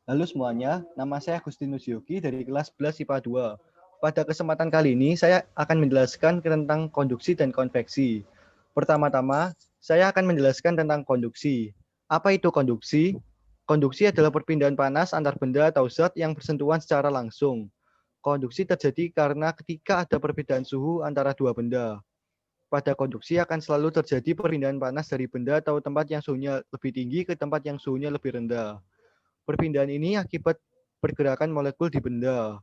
Halo semuanya, nama saya Agustinus Yogi dari kelas 11 IPA 2. Pada kesempatan kali ini, saya akan menjelaskan tentang konduksi dan konveksi. Pertama-tama, saya akan menjelaskan tentang konduksi. Apa itu konduksi? Konduksi adalah perpindahan panas antar benda atau zat yang bersentuhan secara langsung. Konduksi terjadi karena ketika ada perbedaan suhu antara dua benda. Pada konduksi akan selalu terjadi perpindahan panas dari benda atau tempat yang suhunya lebih tinggi ke tempat yang suhunya lebih rendah. Perpindahan ini akibat pergerakan molekul di benda.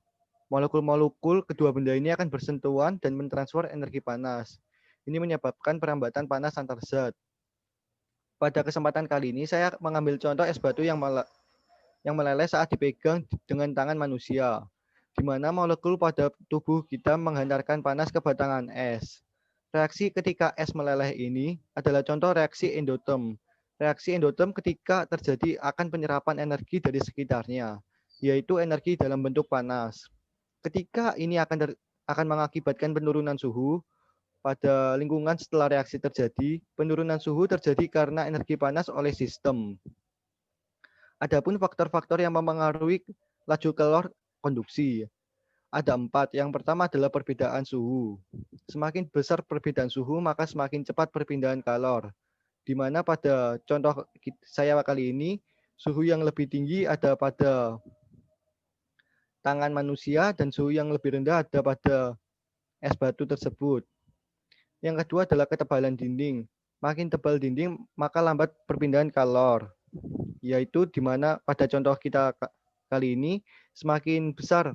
Molekul-molekul kedua benda ini akan bersentuhan dan mentransfer energi panas. Ini menyebabkan perambatan panas antar zat. Pada kesempatan kali ini saya mengambil contoh es batu yang meleleh saat dipegang dengan tangan manusia, di mana molekul pada tubuh kita menghantarkan panas ke batangan es. Reaksi ketika es meleleh ini adalah contoh reaksi endoterm. Reaksi endoterm ketika terjadi akan penyerapan energi dari sekitarnya, yaitu energi dalam bentuk panas. Ketika ini akan mengakibatkan penurunan suhu pada lingkungan setelah reaksi terjadi, penurunan suhu terjadi karena energi panas oleh sistem. Adapun faktor-faktor yang mempengaruhi laju kalor konduksi, ada 4. Yang pertama adalah perbedaan suhu. Semakin besar perbedaan suhu, maka semakin cepat perpindahan kalor. Di mana pada contoh saya kali ini, suhu yang lebih tinggi ada pada tangan manusia dan suhu yang lebih rendah ada pada es batu tersebut. Yang kedua adalah ketebalan dinding. Makin tebal dinding, maka lambat perpindahan kalor. Yaitu di mana pada contoh kita kali ini, semakin besar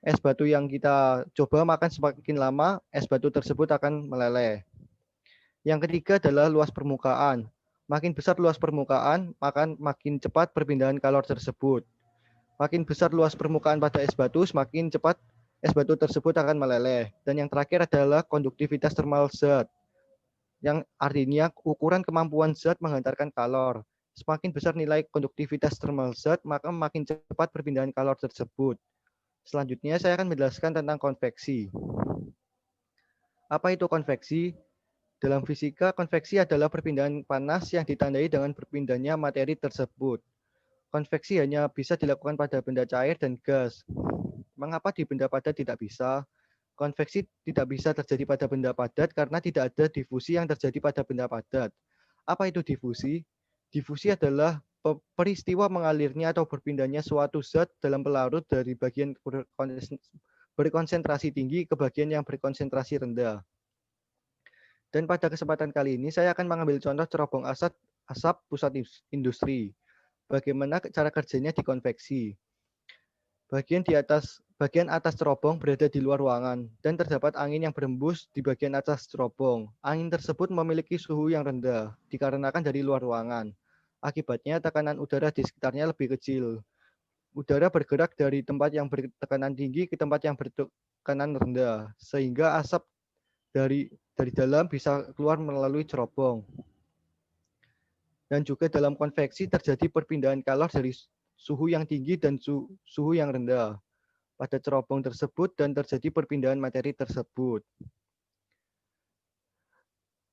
es batu yang kita coba, maka semakin lama es batu tersebut akan meleleh. Yang ketiga adalah luas permukaan. Makin besar luas permukaan, maka makin cepat perpindahan kalor tersebut. Makin besar luas permukaan pada es batu, semakin cepat es batu tersebut akan meleleh. Dan yang terakhir adalah konduktivitas thermal zat, yang artinya ukuran kemampuan zat menghantarkan kalor. Semakin besar nilai konduktivitas thermal zat, maka makin cepat perpindahan kalor tersebut. Selanjutnya saya akan menjelaskan tentang konveksi. Apa itu konveksi? Dalam fisika, konveksi adalah perpindahan panas yang ditandai dengan berpindahnya materi tersebut. Konveksi hanya bisa dilakukan pada benda cair dan gas. Mengapa di benda padat tidak bisa? Konveksi tidak bisa terjadi pada benda padat karena tidak ada difusi yang terjadi pada benda padat. Apa itu difusi? Difusi adalah peristiwa mengalirnya atau berpindahnya suatu zat dalam pelarut dari bagian berkonsentrasi tinggi ke bagian yang berkonsentrasi rendah. Dan pada kesempatan kali ini saya akan mengambil contoh cerobong asap pusat industri. Bagaimana cara kerjanya di konveksi. Bagian atas cerobong berada di luar ruangan dan terdapat angin yang berembus di bagian atas cerobong. Angin tersebut memiliki suhu yang rendah dikarenakan dari luar ruangan. Akibatnya tekanan udara di sekitarnya lebih kecil. Udara bergerak dari tempat yang bertekanan tinggi ke tempat yang bertekanan rendah, sehingga asap dari dalam bisa keluar melalui cerobong. Dan juga dalam konveksi terjadi perpindahan kalor dari suhu yang tinggi dan suhu yang rendah pada cerobong tersebut dan terjadi perpindahan materi tersebut.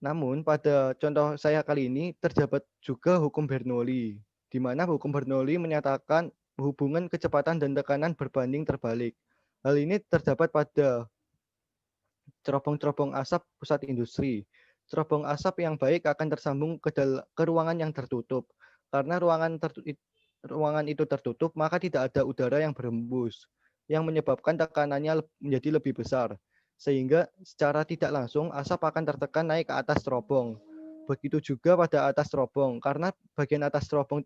Namun pada contoh saya kali ini terdapat juga hukum Bernoulli, di mana hukum Bernoulli menyatakan hubungan kecepatan dan tekanan berbanding terbalik. Hal ini terdapat pada cerobong-cerobong asap pusat industri. Cerobong asap yang baik akan tersambung ke ruangan yang tertutup. Karena ruangan itu tertutup, maka tidak ada udara yang berembus, yang menyebabkan tekanannya menjadi lebih besar. Sehingga secara tidak langsung asap akan tertekan naik ke atas cerobong. Begitu juga pada atas cerobong, karena bagian atas cerobong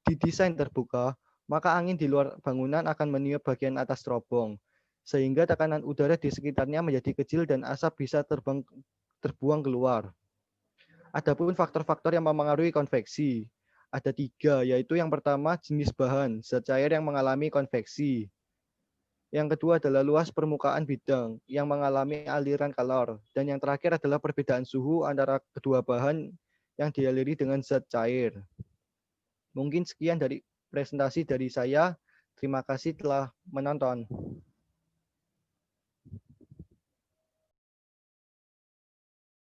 didesain terbuka, maka angin di luar bangunan akan meniup bagian atas cerobong, sehingga tekanan udara di sekitarnya menjadi kecil dan asap bisa terbuang keluar. Adapun faktor-faktor yang mempengaruhi konveksi, ada 3, yaitu yang pertama jenis bahan, zat cair yang mengalami konveksi. Yang kedua adalah luas permukaan bidang yang mengalami aliran kalor. Dan yang terakhir adalah perbedaan suhu antara kedua bahan yang dialiri dengan zat cair. Mungkin sekian dari presentasi dari saya. Terima kasih telah menonton.